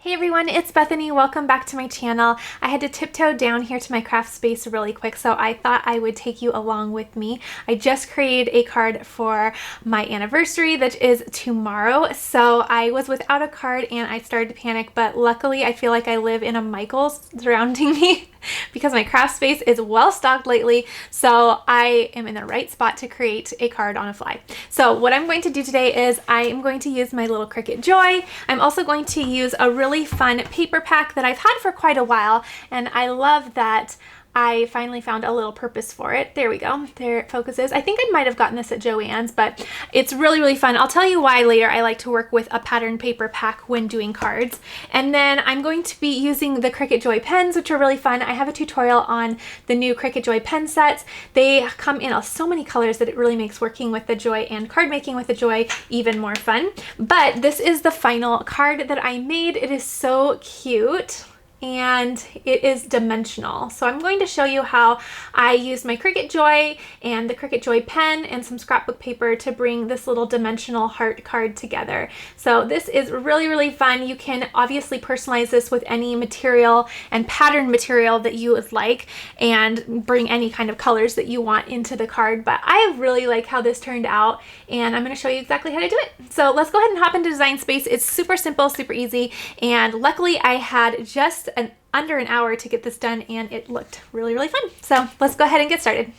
Hey everyone, it's Bethany. Welcome back to my channel. I had to tiptoe down here to my craft space really quick, so I thought I would take you along with me. I just created a card for my anniversary that is tomorrow, so I was without a card and I started to panic, but luckily I feel like I live in a Michaels surrounding me because my craft space is well stocked lately, so I am in the right spot to create a card on a fly. So what I'm going to do today is I am going to use my little Cricut Joy. I'm also going to use a really fun paper pack that I've had for quite a while, and I love that I finally found a little purpose for it. There we go. There it focuses. I think I might have gotten this at Joann's, but it's really, really fun. I'll tell you why later. I like to work with a pattern paper pack when doing cards. And then I'm going to be using the Cricut Joy Pens, which are really fun. I have a tutorial on the new Cricut Joy pen sets. They come in so many colors that it really makes working with the Joy and card making with the Joy even more fun. But this is the final card that I made. It is so cute. And it is dimensional. So I'm going to show you how I used my Cricut Joy and the Cricut Joy pen and some scrapbook paper to bring this little dimensional heart card together. So this is really, really fun. You can obviously personalize this with any material and pattern material that you would like and bring any kind of colors that you want into the card. But I really like how this turned out, and I'm going to show you exactly how to do it. So let's go ahead and hop into Design Space. It's super simple, super easy, and luckily I had just under an hour to get this done, and it looked really, really fun. So let's go ahead and get started.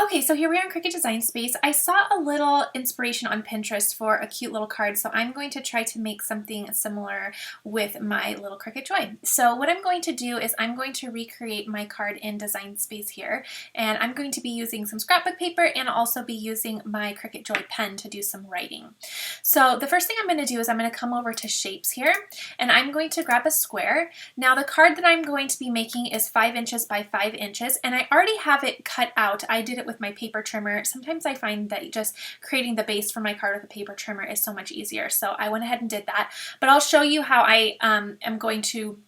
Okay, so here we are in Cricut Design Space. I saw a little inspiration on Pinterest for a cute little card, so I'm going to try to make something similar with my little Cricut Joy. So what I'm going to do is I'm going to recreate my card in Design Space here, and I'm going to be using some scrapbook paper and also be using my Cricut Joy pen to do some writing. So the first thing I'm going to do is I'm going to come over to Shapes here, and I'm going to grab a square. Now the card that I'm going to be making is 5 inches by 5 inches, and I already have it cut out. I did it with my paper trimmer. Sometimes I find that just creating the base for my card with a paper trimmer is so much easier. So I went ahead and did that, but I'll show you how I am going to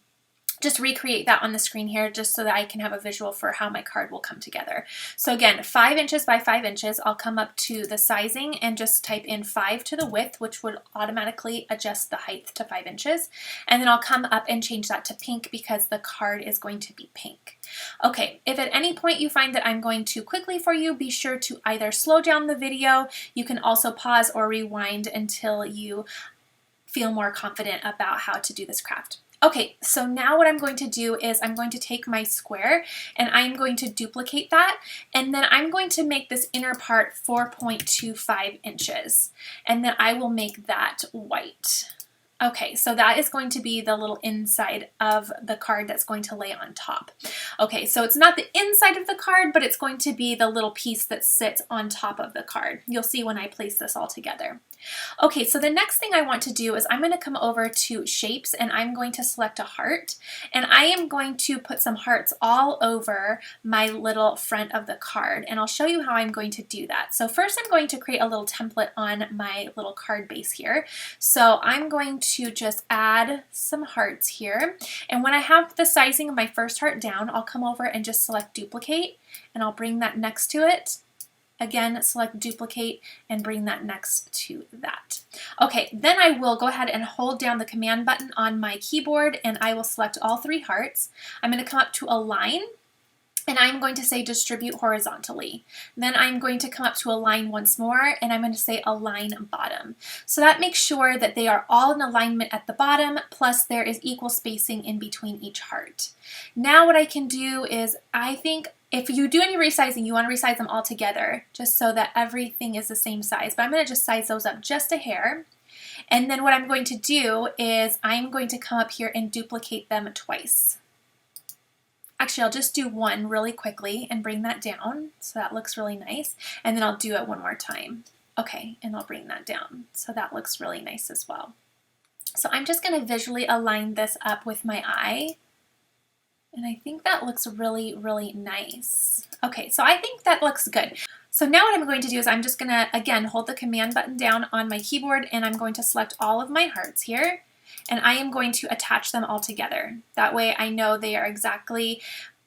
just recreate that on the screen here just so that I can have a visual for how my card will come together. So again, 5 inches by 5 inches, I'll come up to the sizing and just type in 5 to the width, which would automatically adjust the height to 5 inches. And then I'll come up and change that to pink because the card is going to be pink. Okay, if at any point you find that I'm going too quickly for you, be sure to either slow down the video. You can also pause or rewind until you feel more confident about how to do this craft. Okay, so now what I'm going to do is I'm going to take my square and I'm going to duplicate that, and then I'm going to make this inner part 4.25 inches, and then I will make that white. Okay, so that is going to be the little inside of the card that's going to lay on top. Okay, so it's not the inside of the card, but it's going to be the little piece that sits on top of the card. You'll see when I place this all together. Okay, so the next thing I want to do is I'm going to come over to Shapes and I'm going to select a heart, and I am going to put some hearts all over my little front of the card, and I'll show you how I'm going to do that. So first I'm going to create a little template on my little card base here. So I'm going to just add some hearts here, and when I have the sizing of my first heart down, I'll come over and just select duplicate, and I'll bring that next to it. Again, select duplicate and bring that next to that. Okay, then I will go ahead and hold down the command button on my keyboard and I will select all 3 hearts. I'm going to come up to Align, and I'm going to say distribute horizontally. Then I'm going to come up to Align once more, and I'm going to say Align bottom. So that makes sure that they are all in alignment at the bottom, plus there is equal spacing in between each heart. Now what I can do is, I think if you do any resizing, you want to resize them all together just so that everything is the same size. But I'm going to just size those up just a hair. And then what I'm going to do is I'm going to come up here and duplicate them twice. Actually, I'll just do one really quickly and bring that down so that looks really nice. And then I'll do it one more time. Okay, and I'll bring that down so that looks really nice as well. So I'm just going to visually align this up with my eye. And I think that looks really, really nice. Okay, so I think that looks good. So now what I'm going to do is I'm just going to, again, hold the command button down on my keyboard, and I'm going to select all of my hearts here, and I am going to attach them all together. That way I know they are exactly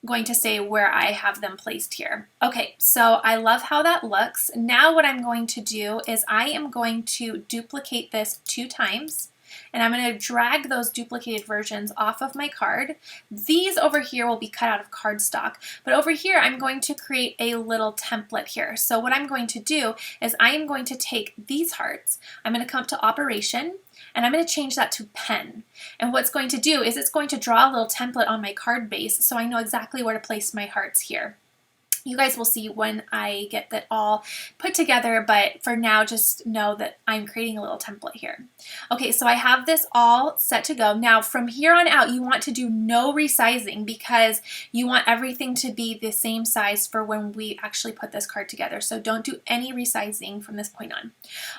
going to say where I have them placed here. Okay, so I love how that looks. Now what I'm going to do is I am going to duplicate this 2 times, and I'm going to drag those duplicated versions off of my card. These over here will be cut out of cardstock, but over here I'm going to create a little template here. So what I'm going to do is I am going to take these hearts, I'm going to come up to Operation, and I'm going to change that to pen. And what's going to do is it's going to draw a little template on my card base so I know exactly where to place my hearts here. You guys will see when I get that all put together, but for now, just know that I'm creating a little template here. Okay, so I have this all set to go. Now, from here on out, you want to do no resizing because you want everything to be the same size for when we actually put this card together. So don't do any resizing from this point on.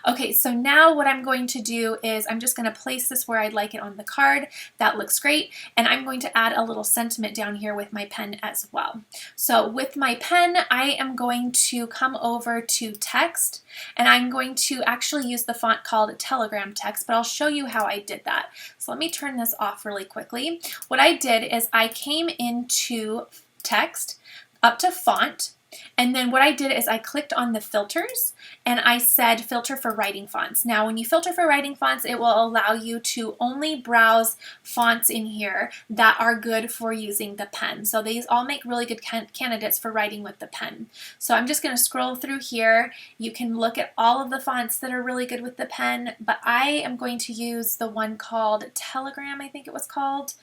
Okay, so now what I'm going to do is I'm just going to place this where I'd like it on the card. That looks great. And I'm going to add a little sentiment down here with my pen as well. So with my pen, I am going to come over to text, and I'm going to actually use the font called Telegram Text, but I'll show you how I did that. So let me turn this off really quickly. What I did is I came into text, up to font, and then what I did is I clicked on the filters and I said filter for writing fonts. Now when you filter for writing fonts, it will allow you to only browse fonts in here that are good for using the pen. So these all make really good candidates for writing with the pen. So I'm just going to scroll through here. You can look at all of the fonts that are really good with the pen, but I am going to use the one called Telegram, I think it was called.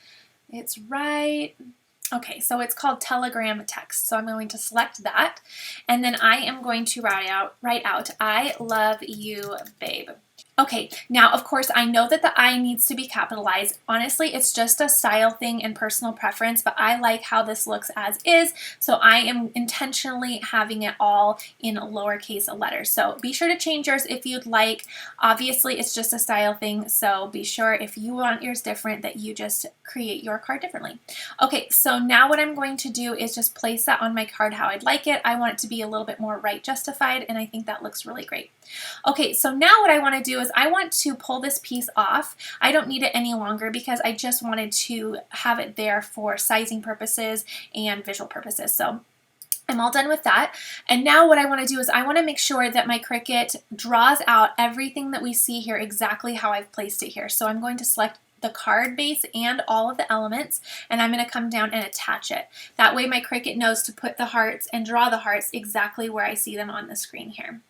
It's right. Okay, so it's called Telegram Text. So I'm going to select that, and then I am going to write out, I love you, babe. Okay, now of course I know that the I needs to be capitalized. Honestly, it's just a style thing and personal preference, but I like how this looks as is, so I am intentionally having it all in lowercase letters. So be sure to change yours if you'd like. Obviously, it's just a style thing, so be sure if you want yours different that you just create your card differently. Okay, so now what I'm going to do is just place that on my card how I'd like it. I want it to be a little bit more right justified, and I think that looks really great. Okay, so now what I want to do is I want to pull this piece off. I don't need it any longer because I just wanted to have it there for sizing purposes and visual purposes. So I'm all done with that. And now what I want to do is I want to make sure that my Cricut draws out everything that we see here exactly how I've placed it here. So I'm going to select the card base and all of the elements, and I'm going to come down and attach it. That way my Cricut knows to put the hearts and draw the hearts exactly where I see them on the screen here.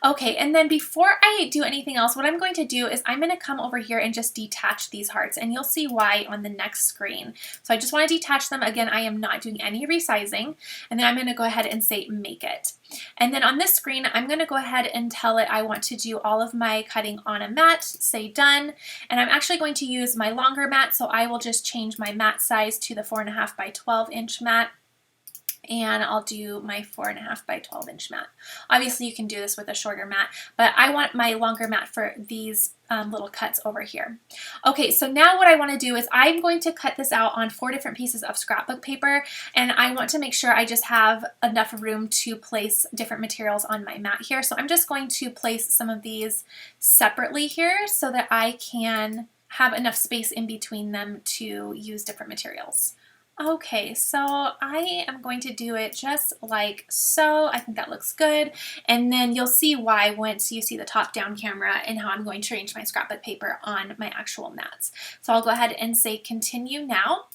Okay, and then before I do anything else, what I'm going to do is I'm going to come over here and just detach these hearts, and you'll see why on the next screen. So I just want to detach them. Again, I am not doing any resizing, and then I'm going to go ahead and say make it. And then on this screen, I'm going to go ahead and tell it I want to do all of my cutting on a mat, say done, and I'm actually going to use my longer mat, so I will just change my mat size to the 4.5 by 12 inch mat. And I'll do my 4.5 by 12 inch mat. Obviously you can do this with a shorter mat, but I want my longer mat for these little cuts over here. Okay, so now what I want to do is I'm going to cut this out on 4 different pieces of scrapbook paper, and I want to make sure I just have enough room to place different materials on my mat here. So I'm just going to place some of these separately here so that I can have enough space in between them to use different materials. Okay, so I am going to do it just like so. I think that looks good. And then you'll see why once you see the top-down camera and how I'm going to arrange my scrapbook paper on my actual mats. So I'll go ahead and say continue now.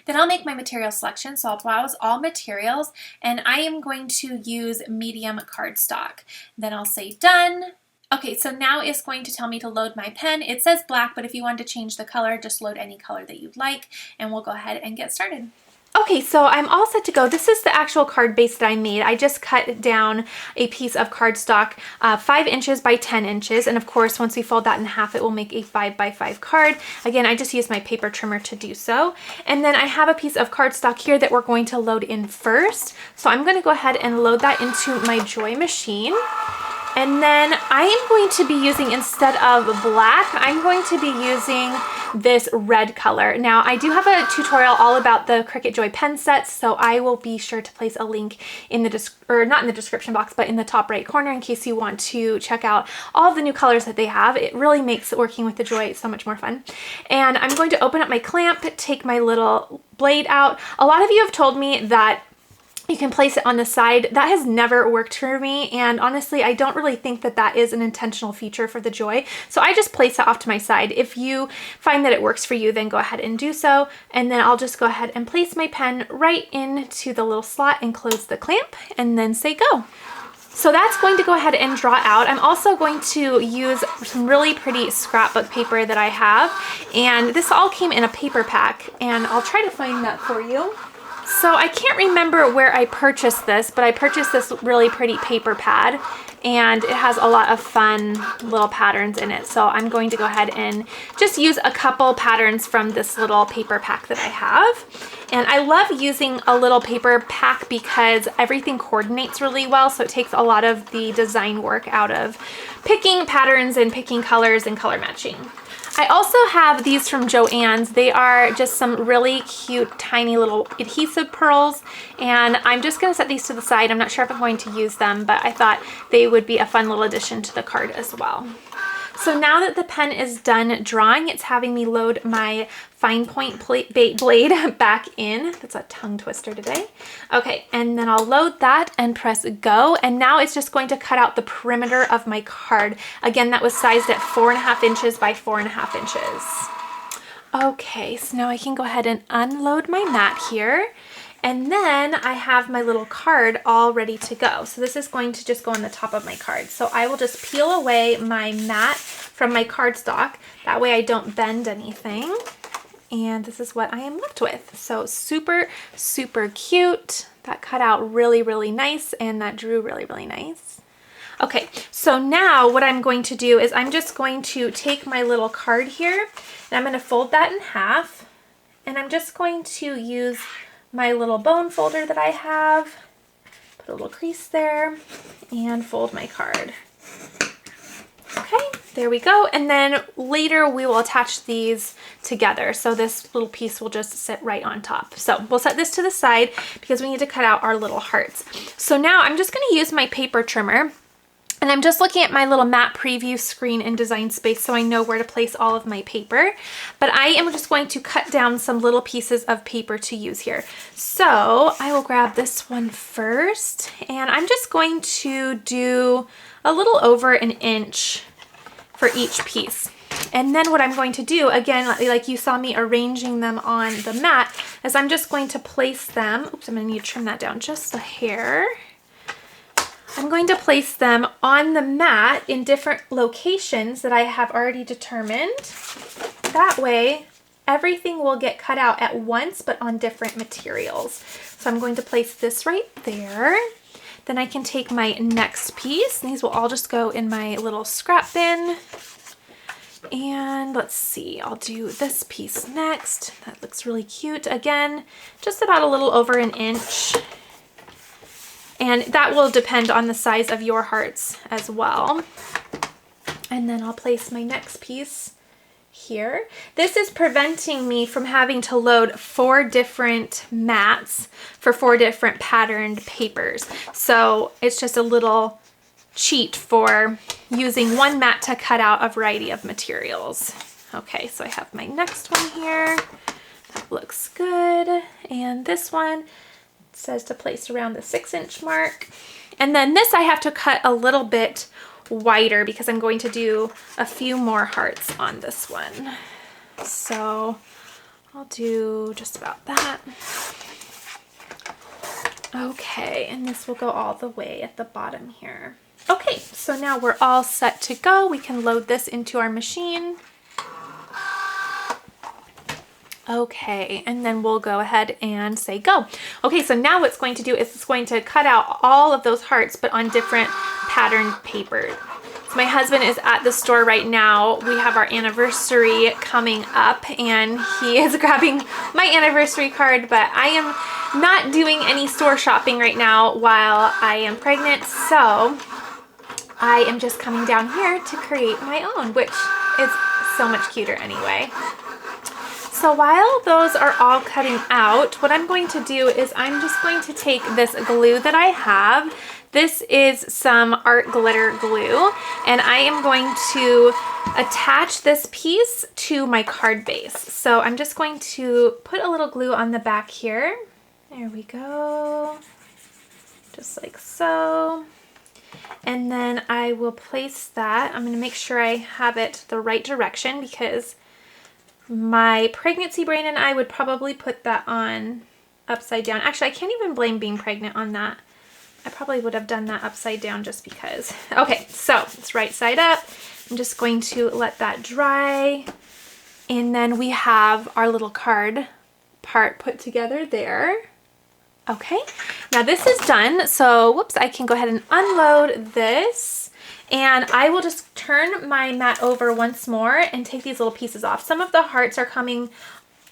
Then I'll make my material selection. So I'll browse all materials, and I am going to use medium cardstock. Then I'll say done. Okay, so now it's going to tell me to load my pen. It says black, but if you want to change the color, just load any color that you'd like, and we'll go ahead and get started. Okay, so I'm all set to go. This is the actual card base that I made. I just cut down a piece of cardstock 5 inches by 10 inches, and of course, once we fold that in half, it will make a 5 by 5 card. Again, I just used my paper trimmer to do so. And then I have a piece of cardstock here that we're going to load in first. So I'm going to go ahead and load that into my Joy machine. And then I am going to be using, instead of black, I'm going to be using this red color. Now, I do have a tutorial all about the Cricut Joy pen sets, so I will be sure to place a link in the not in the description box, but in the top right corner in case you want to check out all the new colors that they have. It really makes working with the Joy so much more fun. And I'm going to open up my clamp, take my little blade out. A lot of you have told me that You can place it on the side. That has never worked for me, and honestly, I don't really think that that is an intentional feature for the Joy. So I just place it off to my side. If you find that it works for you, then go ahead and do so. And then I'll just go ahead and place my pen right into the little slot and close the clamp and then say go. So that's going to go ahead and draw out. I'm also going to use some really pretty scrapbook paper that I have, and this all came in a paper pack, and I'll try to find that for you. So I can't remember where I purchased this, but I purchased this really pretty paper pad, and it has a lot of fun little patterns in it. So I'm going to go ahead and just use a couple patterns from this little paper pack that I have. And I love using a little paper pack because everything coordinates really well, so it takes a lot of the design work out of picking patterns and picking colors and color matching. I also have these from Joann's. They are just some really cute, tiny little adhesive pearls, and I'm just gonna set these to the side. I'm not sure if I'm going to use them, but I thought they would be a fun little addition to the card as well. So now that the pen is done drawing, it's having me load my fine point blade back in. That's a tongue twister today. Okay, and then I'll load that and press go. And now it's just going to cut out the perimeter of my card. Again, that was sized at 4.5 inches by 4.5 inches. Okay, so now I can go ahead and unload my mat here. And then I have my little card all ready to go. So this is going to just go on the top of my card. So I will just peel away my mat from my cardstock. That way I don't bend anything. And this is what I am left with. So super, super cute. That cut out really, really nice, and that drew really, really nice. Okay, so now what I'm going to do is I'm just going to take my little card here, and I'm going to fold that in half. And I'm just going to use my little bone folder that I have, put a little crease there, and fold my card. Okay, there we go. And then later we will attach these together. So this little piece will just sit right on top. So we'll set this to the side because we need to cut out our little hearts. So now I'm just going to use my paper trimmer. And I'm just looking at my little mat preview screen in Design Space so I know where to place all of my paper. But I am just going to cut down some little pieces of paper to use here. So I will grab this one first, and I'm just going to do a little over 1 inch for each piece. And then what I'm going to do, again, like you saw me arranging them on the mat, is I'm just going to place them, oops, I'm gonna need to trim that down just a hair. I'm going to place them on the mat in different locations that I have already determined. That way, everything will get cut out at once, but on different materials. So I'm going to place this right there. Then I can take my next piece. These will all just go in my little scrap bin. And let's see, I'll do this piece next. That looks really cute. Again, just about a little over 1 inch. And that will depend on the size of your hearts as well. And then I'll place my next piece here. This is preventing me from having to load 4 different mats for 4 different patterned papers. So it's just a little cheat for using one mat to cut out a variety of materials. Okay, so I have my next one here. That looks good. And this one says to place around the 6-inch mark. And then this I have to cut a little bit wider because I'm going to do a few more hearts on this one. So I'll do just about that. Okay, and this will go all the way at the bottom here. Okay, so now we're all set to go. We can load this into our machine. Okay, and then we'll go ahead and say go. Okay, so now what's going to do is it's going to cut out all of those hearts, but on different patterned paper. So my husband is at the store right now. We have our anniversary coming up, and he is grabbing my anniversary card, but I am not doing any store shopping right now while I am pregnant, so I am just coming down here to create my own, which is so much cuter anyway. So while those are all cutting out, what I'm going to do is I'm just going to take this glue that I have. This is some art glitter glue, and I am going to attach this piece to my card base. So I'm just going to put a little glue on the back here. There we go. just like so. And then I will place that. I'm going to make sure I have it the right direction because my pregnancy brain and I would probably put that on upside down. Actually, I can't even blame being pregnant on that. I probably would have done that upside down just because. Okay, so it's right side up. I'm just going to let that dry. And then we have our little card part put together there. Okay, now this is done. So, whoops, I can go ahead and unload this. And I will just turn my mat over once more and take these little pieces off. Some of the hearts are coming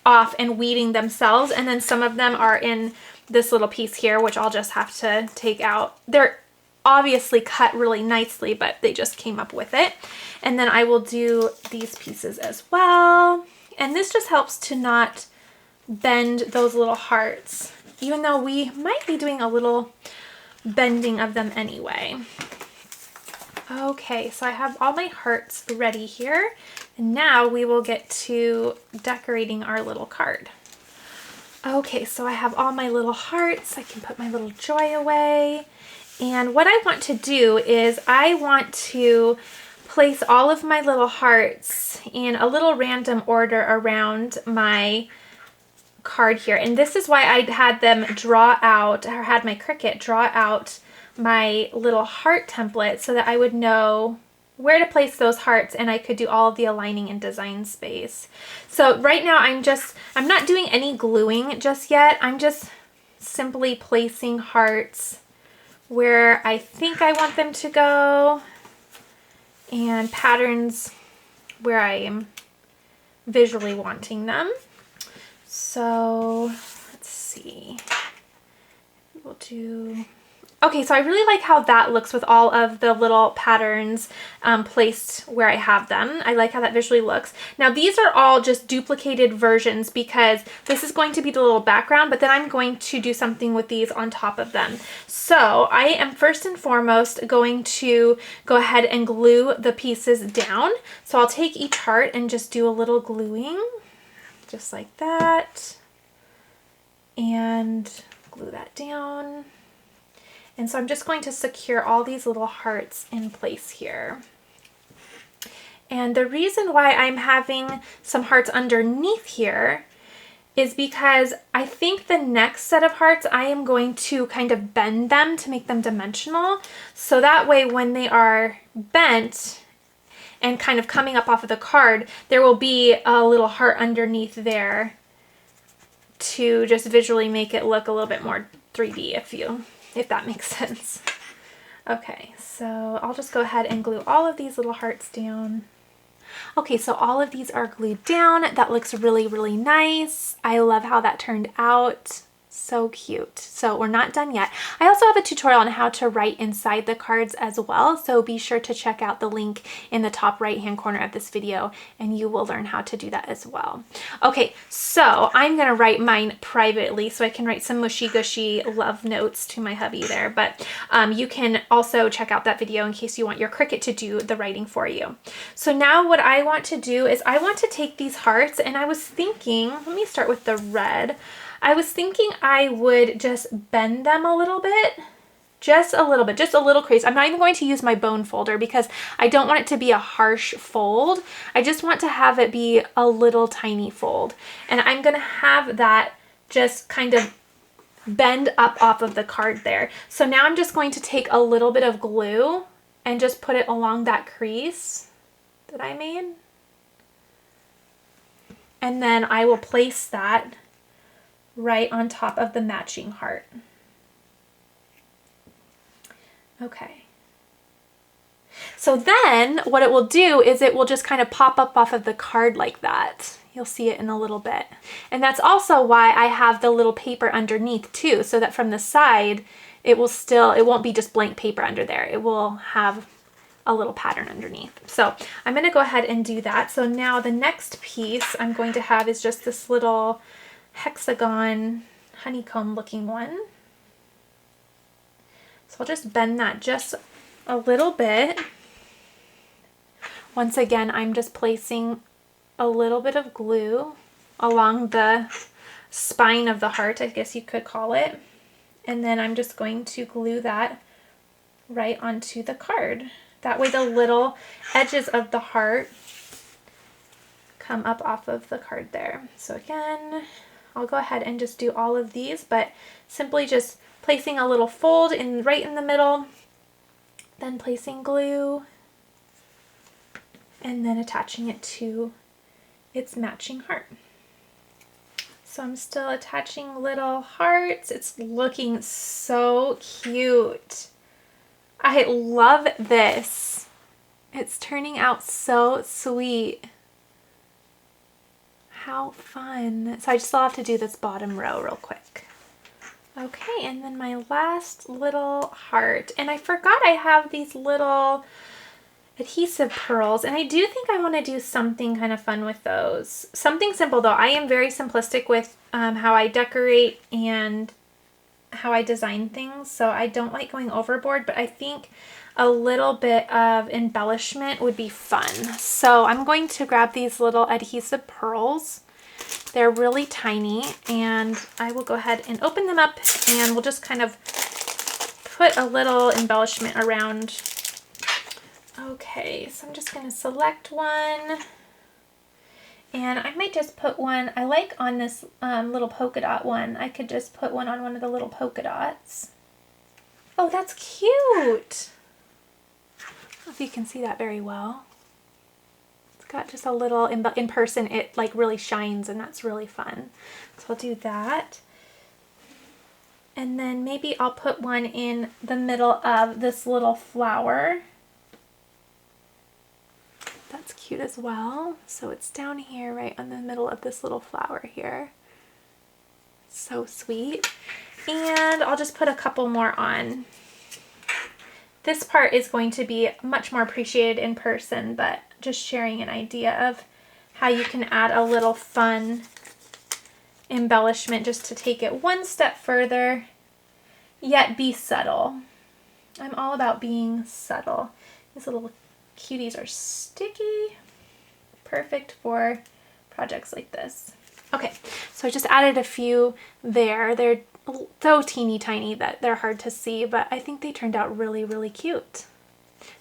off and weeding themselves, and then some of them are in this little piece here, which I'll just have to take out. They're obviously cut really nicely, but they just came up with it. And then I will do these pieces as well. And this just helps to not bend those little hearts, even though we might be doing a little bending of them anyway. Okay, so I have all my hearts ready here, and now we will get to decorating our little card. Okay, so I have all my little hearts. I can put my little joy away. And what I want to do is I want to place all of my little hearts in a little random order around my card here. And this is why I had them draw out, or had my Cricut draw out my little heart template so that I would know where to place those hearts and I could do all of the aligning in design space. So right now I'm not doing any gluing just yet. I'm just simply placing hearts where I think I want them to go and patterns where I am visually wanting them. So let's see, we'll do, okay, so I really like how that looks with all of the little patterns placed where I have them. I like how that visually looks. Now these are all just duplicated versions because this is going to be the little background, but then I'm going to do something with these on top of them. So I am first and foremost going to go ahead and glue the pieces down. So I'll take each heart and just do a little gluing, just like that, and glue that down. And so I'm just going to secure all these little hearts in place here. And the reason why I'm having some hearts underneath here is because I think the next set of hearts I am going to kind of bend them to make them dimensional. So that way when they are bent and kind of coming up off of the card, there will be a little heart underneath there to just visually make it look a little bit more 3D if that makes sense. Okay, so I'll just go ahead and glue all of these little hearts down. Okay, so all of these are glued down. That looks really, really nice. I love how that turned out. So cute. So we're not done yet. I also have a tutorial on how to write inside the cards as well, so be sure to check out the link in the top right hand corner of this video and you will learn how to do that as well. Okay, so I'm gonna write mine privately so I can write some mushy gushy love notes to my hubby there, but you can also check out that video in case you want your Cricut to do the writing for you. So now what I want to do is I want to take these hearts, and I was thinking, let me start with the red. I was thinking I would just bend them a little bit, just a little bit, just a little crease. I'm not even going to use my bone folder because I don't want it to be a harsh fold. I just want to have it be a little tiny fold. And I'm going to have that just kind of bend up off of the card there. So now I'm just going to take a little bit of glue and just put it along that crease that I made. And then I will place that right on top of the matching heart. Okay. So then what it will do is it will just kind of pop up off of the card like that. You'll see it in a little bit. And that's also why I have the little paper underneath too, so that from the side it won't be just blank paper under there. It will have a little pattern underneath. So I'm going to go ahead and do that. So now the next piece I'm going to have is just this little hexagon honeycomb looking one. So I'll just bend that just a little bit. Once again, I'm just placing a little bit of glue along the spine of the heart, I guess you could call it. And then I'm just going to glue that right onto the card. That way the little edges of the heart come up off of the card there. So again, I'll go ahead and just do all of these, but simply just placing a little fold in right in the middle, then placing glue, and then attaching it to its matching heart. So I'm still attaching little hearts. It's looking so cute. I love this. It's turning out so sweet. How fun. So I still have to do this bottom row real quick. Okay, and then my last little heart. And I forgot I have these little adhesive pearls, and I do think I want to do something kind of fun with those. Something simple though. I am very simplistic with how I decorate and how I design things, so I don't like going overboard, but I think a little bit of embellishment would be fun. So I'm going to grab these little adhesive pearls. They're really tiny, and I will go ahead and open them up, and we'll just kind of put a little embellishment around. Okay, so I'm just going to select one, and I might just put one, I like on this little polka dot one, I could just put one on one of the little polka dots. Oh, that's cute! I don't know if you can see that very well. It's got just a little, in person it like really shines, and that's really fun. So I'll do that. And then maybe I'll put one in the middle of this little flower. That's cute as well. So it's down here right in the middle of this little flower here. So sweet. And I'll just put a couple more on. This part is going to be much more appreciated in person, but just sharing an idea of how you can add a little fun embellishment just to take it one step further, yet be subtle. I'm all about being subtle. These little cuties are sticky. Perfect for projects like this. Okay, so I just added a few there. They're so teeny tiny that they're hard to see, but I think they turned out really, really cute.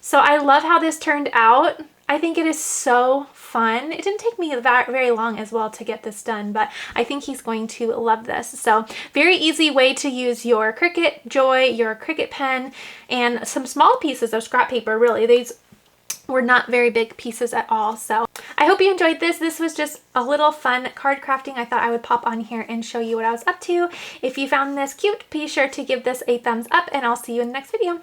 So I love how this turned out. I think it is so fun. It didn't take me very long as well to get this done, but I think he's going to love this. So very easy way to use your Cricut Joy, your Cricut pen, and some small pieces of scrap paper, really. These were not very big pieces at all. So I hope you enjoyed this. This was just a little fun card crafting. I thought I would pop on here and show you what I was up to. If you found this cute, be sure to give this a thumbs up, and I'll see you in the next video.